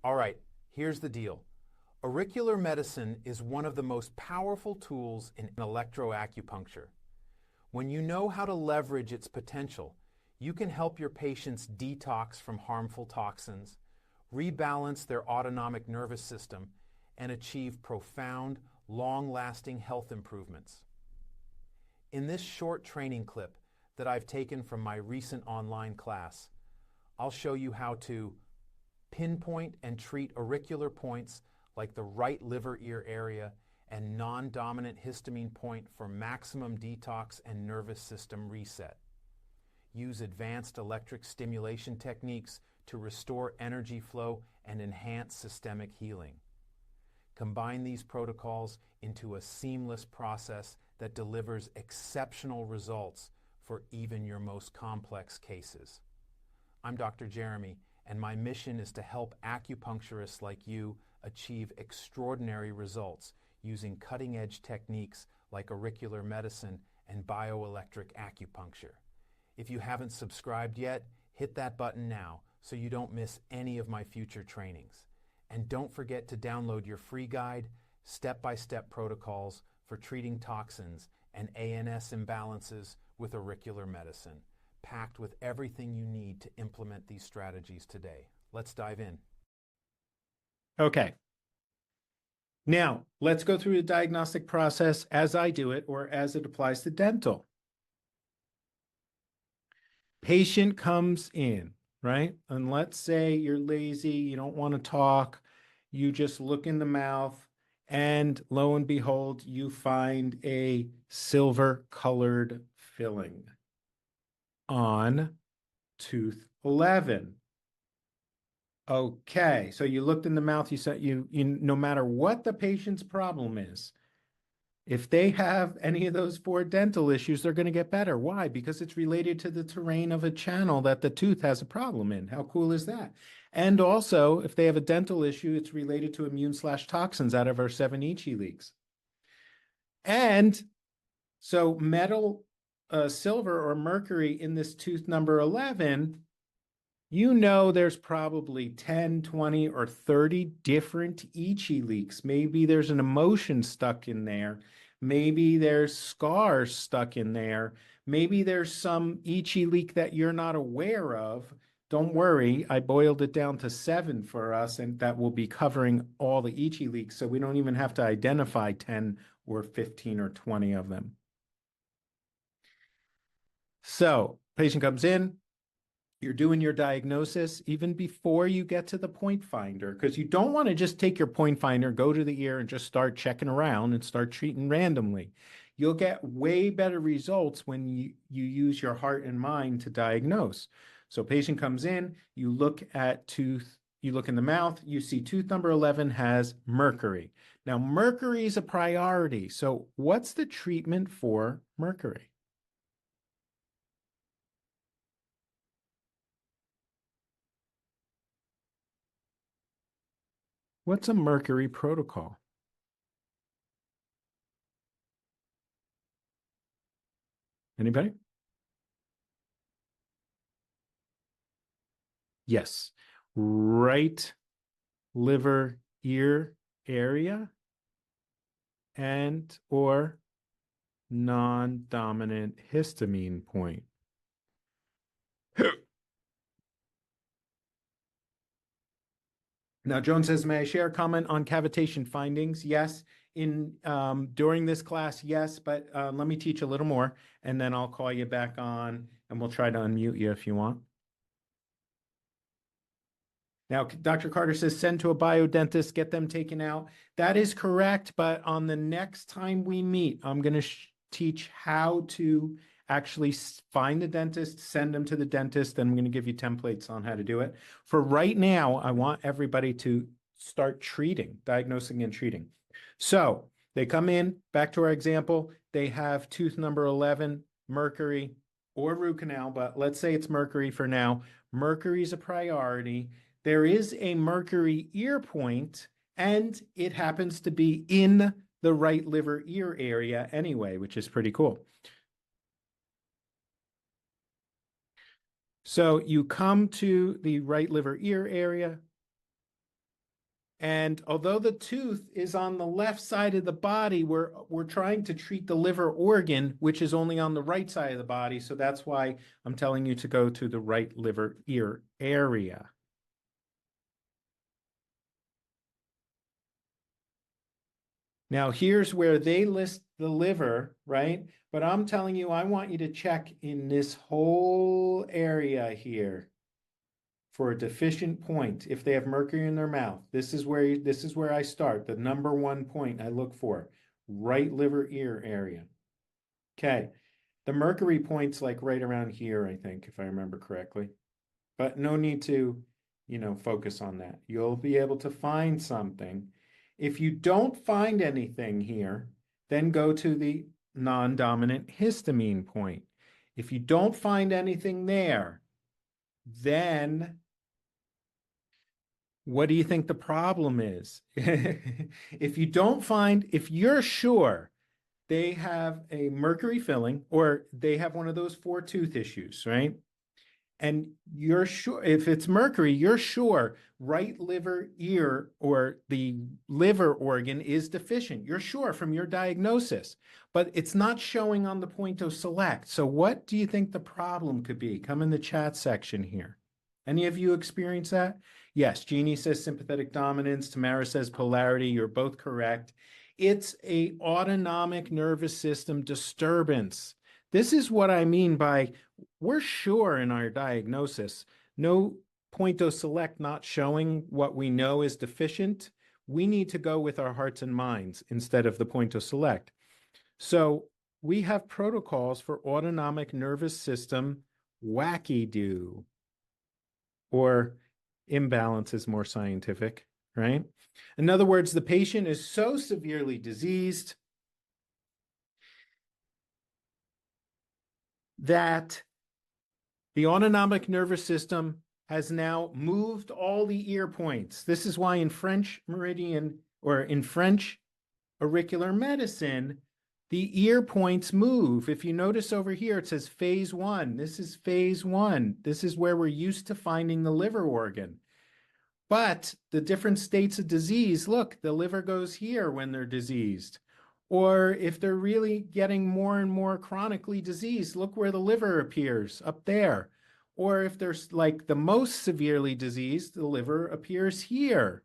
All right, here's the deal. Auricular medicine is one of the most powerful tools in electroacupuncture. When you know how to leverage its potential, you can help your patients detox from harmful toxins, rebalance their autonomic nervous system, and achieve profound, long-lasting health improvements. In this short training clip that I've taken from my recent online class, I'll show you how to pinpoint and treat auricular points like the right liver ear area and non-dominant histamine point for maximum detox and nervous system reset. Use advanced electric stimulation techniques to restore energy flow and enhance systemic healing. Combine these protocols into a seamless process that delivers exceptional results for even your most complex cases. I'm Dr. Jeremy, and my mission is to help acupuncturists like you achieve extraordinary results using cutting-edge techniques like auricular medicine and bioelectric acupuncture. If you haven't subscribed yet, hit that button now so you don't miss any of my future trainings. And don't forget to download your free guide, Step-by-Step Protocols for Treating Toxins and ANS Imbalances with Auricular Medicine, packed with everything you need to implement these strategies today. Let's dive in. Okay. Now, let's go through the diagnostic process as I do it or as it applies to dental. Patient comes in, right? And let's say you're lazy, you don't want to talk, you just look in the mouth, and lo and behold, you find a silver-colored filling on tooth 11. Okay, so you looked in the mouth, you said no matter what the patient's problem is, if they have any of those 4 dental issues, they're going to get better. Why? Because it's related to the terrain of a channel that the tooth has a problem in. How cool is that? And also, if they have a dental issue, it's related to immune/toxins out of our 7 Ichi leaks. And so metal, silver or mercury in this tooth number 11, you know there's probably 10, 20, or 30 different Ichi leaks. Maybe there's an emotion stuck in there. Maybe there's scars stuck in there. Maybe there's some Ichi leak that you're not aware of. Don't worry, I boiled it down to 7 for us, and that will be covering all the Ichi leaks, so we don't even have to identify 10 or 15 or 20 of them. So, patient comes in, you're doing your diagnosis even before you get to the point finder, because you don't want to just take your point finder, go to the ear, and just start checking around and start treating randomly. You'll get way better results when you use your heart and mind to diagnose. So patient comes in, you look at tooth, you look in the mouth, you see tooth number 11 has mercury. Now, mercury is a priority. So what's the treatment for mercury? What's a mercury protocol? Anybody? Yes. Right liver ear area and or non-dominant histamine point. Now, Joan says, may I share a comment on cavitation findings? Yes. During this class, yes, but let me teach a little more, and then I'll call you back on, and we'll try to unmute you if you want. Now, Dr. Carter says, send to a biodentist, get them taken out. That is correct, but on the next time we meet, I'm going to teach how to actually find the dentist, send them to the dentist, and I'm going to give you templates on how to do it. For right now, I want everybody to start treating, diagnosing and treating. So they come in, back to our example, they have tooth number 11, mercury or root canal, but let's say it's mercury for now. Mercury is a priority. There is a mercury ear point, and it happens to be in the right liver ear area anyway, which is pretty cool. So you come to the right liver ear area. And although the tooth is on the left side of the body, we're trying to treat the liver organ, which is only on the right side of the body. So that's why I'm telling you to go to the right liver ear area. Now, here's where they list the liver, right? But I'm telling you, I want you to check in this whole area here for a deficient point. If they have mercury in their mouth, this is where I start. The number one point I look for, right liver ear area. Okay. The mercury point's like right around here, I think, if I remember correctly. But no need to, focus on that. You'll be able to find something. If you don't find anything here, then go to the non-dominant histamine point. If you don't find anything there, then what do you think the problem is? If you're sure they have a mercury filling or they have one of those 4 tooth issues, right? And you're sure, if it's mercury, you're sure right liver ear or the liver organ is deficient. You're sure from your diagnosis, but it's not showing on the point of select. So what do you think the problem could be? Come in the chat section here. Any of you experience that? Yes, Jeannie says sympathetic dominance. Tamara says polarity. You're both correct. It's a autonomic nervous system disturbance. This is what I mean by we're sure in our diagnosis, no point of select not showing what we know is deficient. We need to go with our hearts and minds instead of the point of select. So we have protocols for autonomic nervous system wacky-do, or imbalance is more scientific, right? In other words, the patient is so severely diseased that the autonomic nervous system has now moved all the ear points. This is why in French meridian or in French auricular medicine, the ear points move. If you notice over here, it says phase 1. This is phase 1. This is where we're used to finding the liver organ. But the different states of disease, look, the liver goes here when they're diseased. Or if they're really getting more and more chronically diseased, look where the liver appears, up there. Or if they're like the most severely diseased, the liver appears here.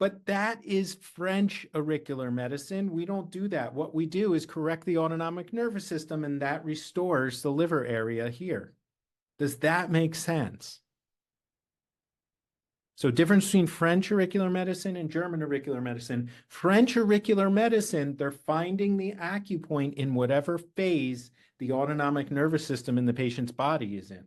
But that is French auricular medicine. We don't do that. What we do is correct the autonomic nervous system, and that restores the liver area here. Does that make sense? So difference between French auricular medicine and German auricular medicine. French auricular medicine, they're finding the acupoint in whatever phase the autonomic nervous system in the patient's body is in.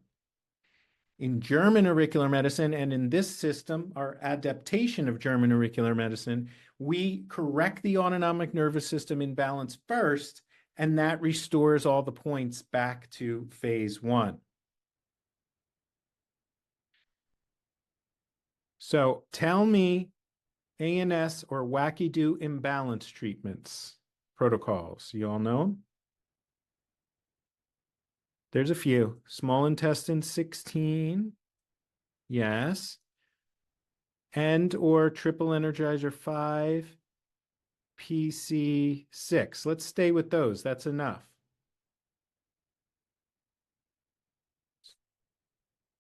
In German auricular medicine, and in this system, our adaptation of German auricular medicine, we correct the autonomic nervous system imbalance first, and that restores all the points back to phase 1. So tell me ANS or wacky-do imbalance treatments protocols. You all know them? There's a few. Small intestine 16. Yes. And or triple energizer 5, PC 6. Let's stay with those. That's enough.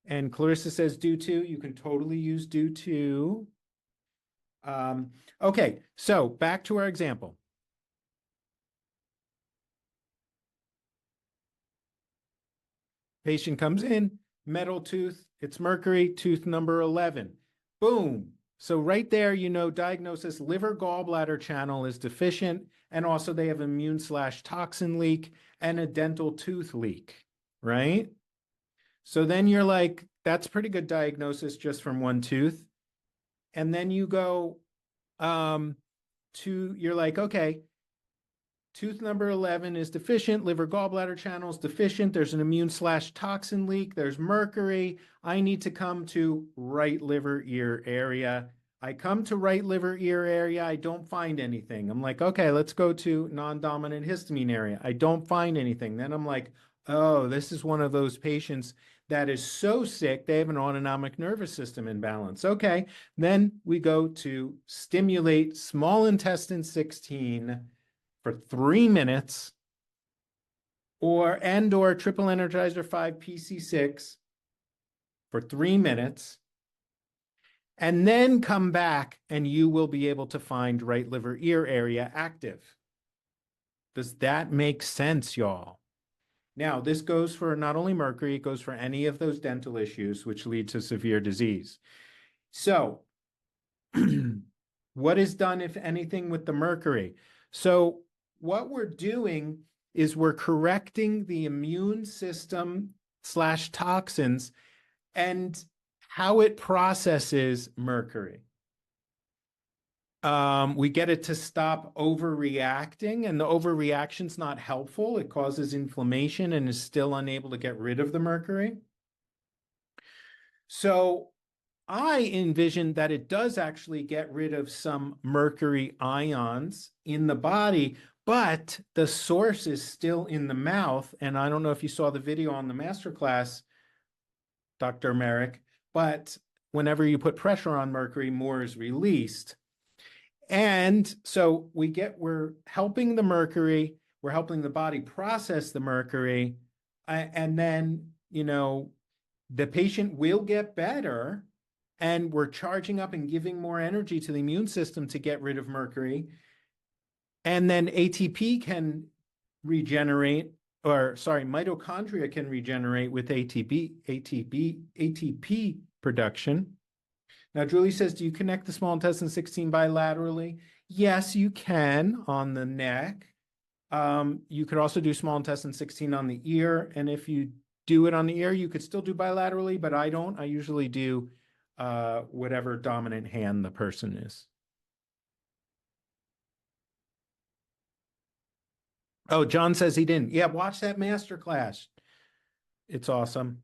And Clarissa says due to. You can totally use due to. Okay, so back to our example. Patient comes in, metal tooth, it's mercury, tooth number 11. Boom. So right there, diagnosis, liver gallbladder channel is deficient, and also they have immune/toxin leak and a dental tooth leak, right? So then you're like, that's pretty good diagnosis just from one tooth. And then you go you're like, okay, tooth number 11 is deficient, liver gallbladder channel is deficient, there's an immune/toxin leak, there's mercury, I need to come to right liver ear area. I come to right liver ear area, I don't find anything. I'm like, okay, let's go to non-dominant histamine area. I don't find anything. Then I'm like, oh, this is one of those patients that is so sick they have an autonomic nervous system imbalance. Okay, then we go to stimulate small intestine 16 for 3 minutes, or triple energizer 5 PC6 for 3 minutes, and then come back and you will be able to find right liver ear area active. Does that make sense, y'all? Now, this goes for not only mercury, it goes for any of those dental issues which lead to severe disease. So, what is done, if anything, with the mercury? So, what we're doing is we're correcting the immune system / toxins and how it processes mercury. We get it to stop overreacting, and the overreaction is not helpful. It causes inflammation and is still unable to get rid of the mercury. So I envision that it does actually get rid of some mercury ions in the body, but the source is still in the mouth. And I don't know if you saw the video on the masterclass, Dr. Merrick, but whenever you put pressure on mercury, more is released. And so we're helping the mercury, we're helping the body process the mercury, and then, the patient will get better, and we're charging up and giving more energy to the immune system to get rid of mercury. And then ATP can regenerate, mitochondria can regenerate with ATP production. Now, Julie says, do you connect the small intestine 16 bilaterally? Yes, you can on the neck. You could also do small intestine 16 on the ear. And if you do it on the ear, you could still do bilaterally, but I don't. I usually do whatever dominant hand the person is. Oh, John says he didn't. Yeah, watch that masterclass. It's awesome.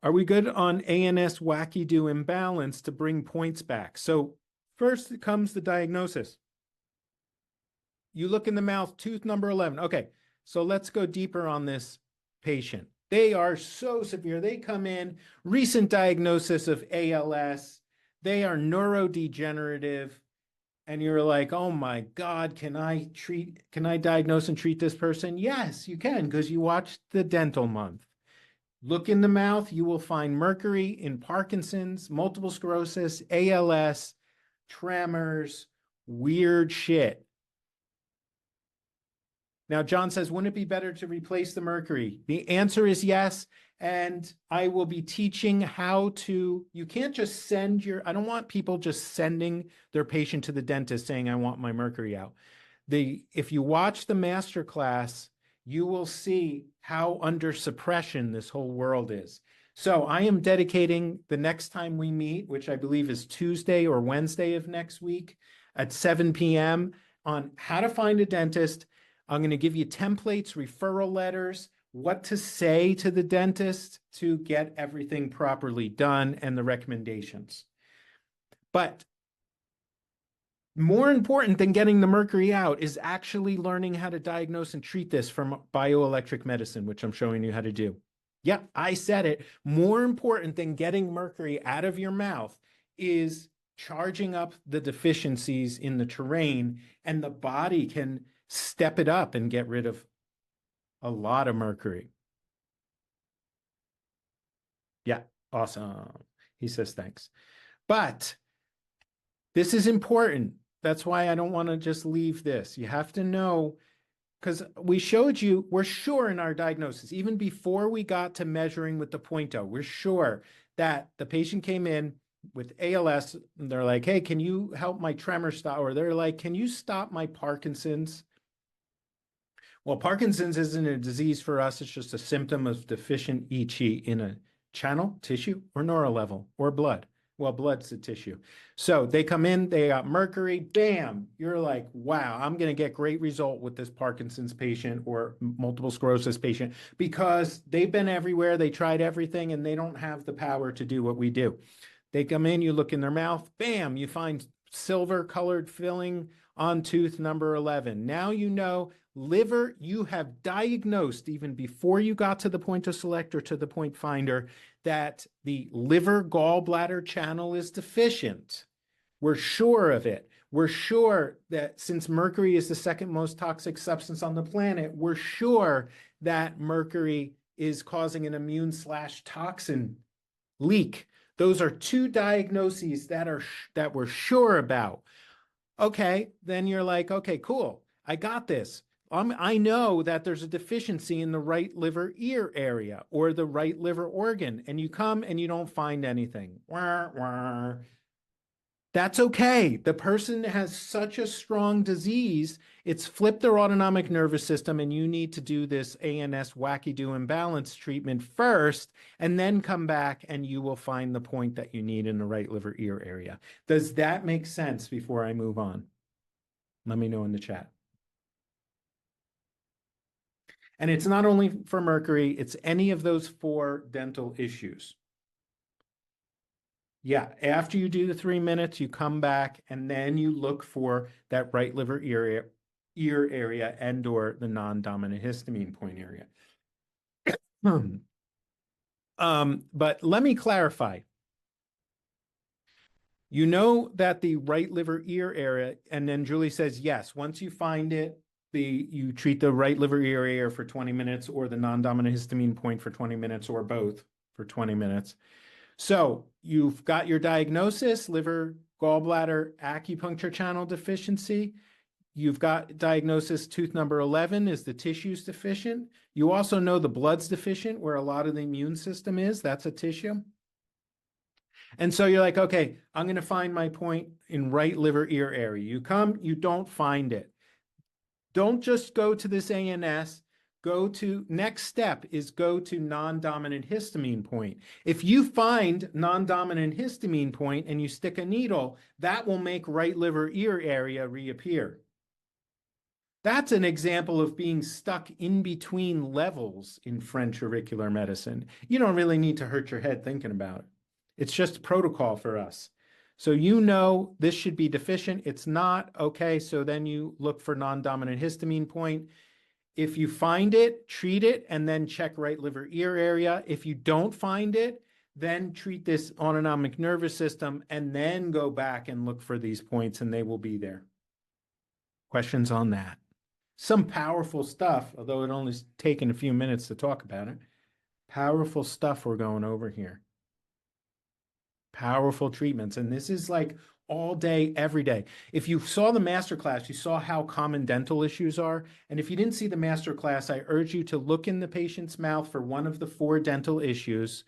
Are we good on ANS wacky-do imbalance to bring points back? So first comes the diagnosis. You look in the mouth, tooth number 11. Okay, so let's go deeper on this patient. They are so severe. They come in, recent diagnosis of ALS. They are neurodegenerative. And you're like, oh my God, can I diagnose and treat this person? Yes, you can, because you watched the dental month. Look in the mouth, you will find mercury in Parkinson's, multiple sclerosis, ALS, tremors, weird shit. Now, John says, wouldn't it be better to replace the mercury? The answer is yes. And I will be teaching how to, you can't just I don't want people just sending their patient to the dentist saying, I want my mercury out. If you watch the master class, you will see how under suppression this whole world is. So I am dedicating the next time we meet, which I believe is Tuesday or Wednesday of next week at 7 p.m. on how to find a dentist. I'm going to give you templates, referral letters, what to say to the dentist to get everything properly done, and the recommendations. But more important than getting the mercury out is actually learning how to diagnose and treat this from bioelectric medicine, which I'm showing you how to do. Yeah, I said it. More important than getting mercury out of your mouth is charging up the deficiencies in the terrain, and the body can step it up and get rid of a lot of mercury. Yeah, awesome. He says thanks. But this is important. That's why I don't want to just leave this. You have to know, because we showed you, we're sure in our diagnosis, even before we got to measuring with the Pointo, we're sure that the patient came in with ALS, and they're like, hey, can you help my tremor stop? Or they're like, can you stop my Parkinson's? Well, Parkinson's isn't a disease for us. It's just a symptom of deficient Chi in a channel, tissue, or neural level, or blood. Well, blood's the tissue. So they come in, they got mercury, bam. You're like, wow, I'm going to get great result with this Parkinson's patient or multiple sclerosis patient, because they've been everywhere. They tried everything and they don't have the power to do what we do. They come in, you look in their mouth, bam, you find silver colored filling on tooth number 11. Now you know, liver, you have diagnosed even before you got to the point to select or to the point finder that the liver gallbladder channel is deficient. We're sure of it. We're sure that since mercury is the second most toxic substance on the planet, we're sure that mercury is causing an immune/toxin leak. Those are two diagnoses that we're sure about. Okay, then you're like, okay, cool. I got this. I know that there's a deficiency in the right liver ear area or the right liver organ, and you come and you don't find anything. Wah, wah. That's okay. The person has such a strong disease, it's flipped their autonomic nervous system, and you need to do this ANS wacky-do imbalance treatment first, and then come back and you will find the point that you need in the right liver ear area. Does that make sense before I move on? Let me know in the chat. And it's not only for mercury, it's any of those 4 dental issues. Yeah, after you do the 3 minutes, you come back and then you look for that right liver ear area and or the non-dominant histamine point area. But let me clarify. You know that the right liver ear area, and then Julie says, yes, once you find it, you treat the right liver ear area for 20 minutes or the non-dominant histamine point for 20 minutes or both for 20 minutes. So you've got your diagnosis, liver, gallbladder, acupuncture channel deficiency. You've got diagnosis, tooth number 11 is the tissue's deficient. You also know the blood's deficient, where a lot of the immune system is. That's a tissue. And so you're like, okay, I'm going to find my point in right liver ear area. You come, you don't find it. Don't just go to this ANS. Next step is go to non-dominant histamine point. If you find non-dominant histamine point and you stick a needle, that will make right liver ear area reappear. That's an example of being stuck in between levels in French auricular medicine. You don't really need to hurt your head thinking about it. It's just protocol for us. So you know this should be deficient. It's not. Okay, so then you look for non-dominant histamine point. If you find it, treat it, and then check right liver ear area. If you don't find it, then treat this autonomic nervous system, and then go back and look for these points, and they will be there. Questions on that? Some powerful stuff, although it only taken a few minutes to talk about it. Powerful stuff we're going over here. Powerful treatments, and this is like all day, every day. If you saw the masterclass, you saw how common dental issues are. And if you didn't see the masterclass, I urge you to look in the patient's mouth for one of the 4 dental issues.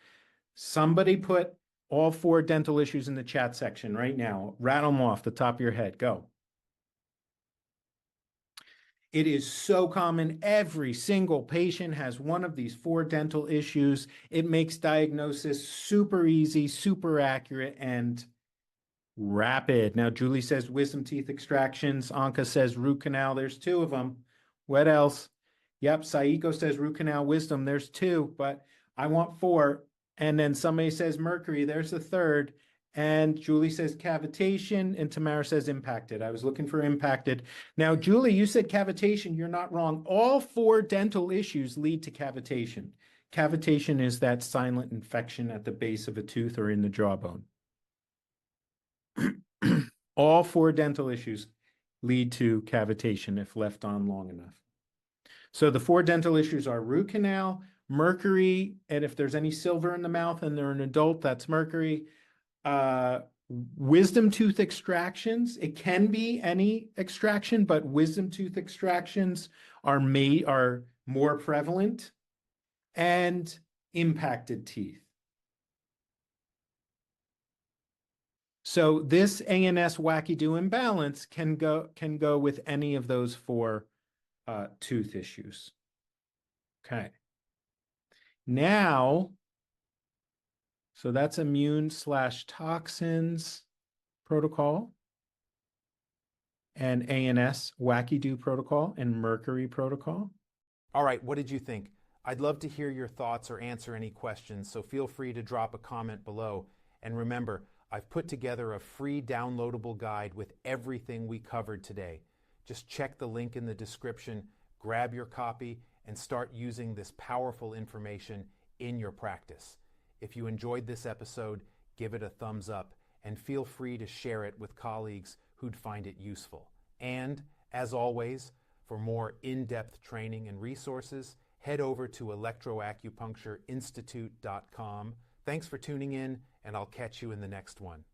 Somebody put all 4 dental issues in the chat section right now. Rattle them off the top of your head. Go. It is so common. Every single patient has one of these 4 dental issues. It makes diagnosis super easy, super accurate, and rapid. Now, Julie says wisdom teeth extractions. Anka says root canal. There's 2 of them. What else? Yep, Saiko says root canal wisdom. There's 2, but I want 4. And then somebody says mercury. There's the 3rd. And Julie says cavitation, and Tamara says impacted. I was looking for impacted. Now, Julie, you said cavitation. You're not wrong. All 4 dental issues lead to cavitation. Cavitation is that silent infection at the base of a tooth or in the jawbone. All 4 dental issues lead to cavitation if left on long enough. So the 4 dental issues are root canal, mercury, and if there's any silver in the mouth and they're an adult, that's mercury. Wisdom tooth extractions. It can be any extraction, but wisdom tooth extractions are more prevalent, and impacted teeth. So this ANS wacky-do imbalance can go with any of those 4 tooth issues. Okay. Now, so that's immune/toxins protocol, and ANS wacky-do protocol, and mercury protocol. All right, what did you think? I'd love to hear your thoughts or answer any questions, so feel free to drop a comment below. And remember, I've put together a free downloadable guide with everything we covered today. Just check the link in the description, grab your copy, and start using this powerful information in your practice. If you enjoyed this episode, give it a thumbs up and feel free to share it with colleagues who'd find it useful. And, as always, for more in-depth training and resources, head over to electroacupunctureinstitute.com. Thanks for tuning in, and I'll catch you in the next one.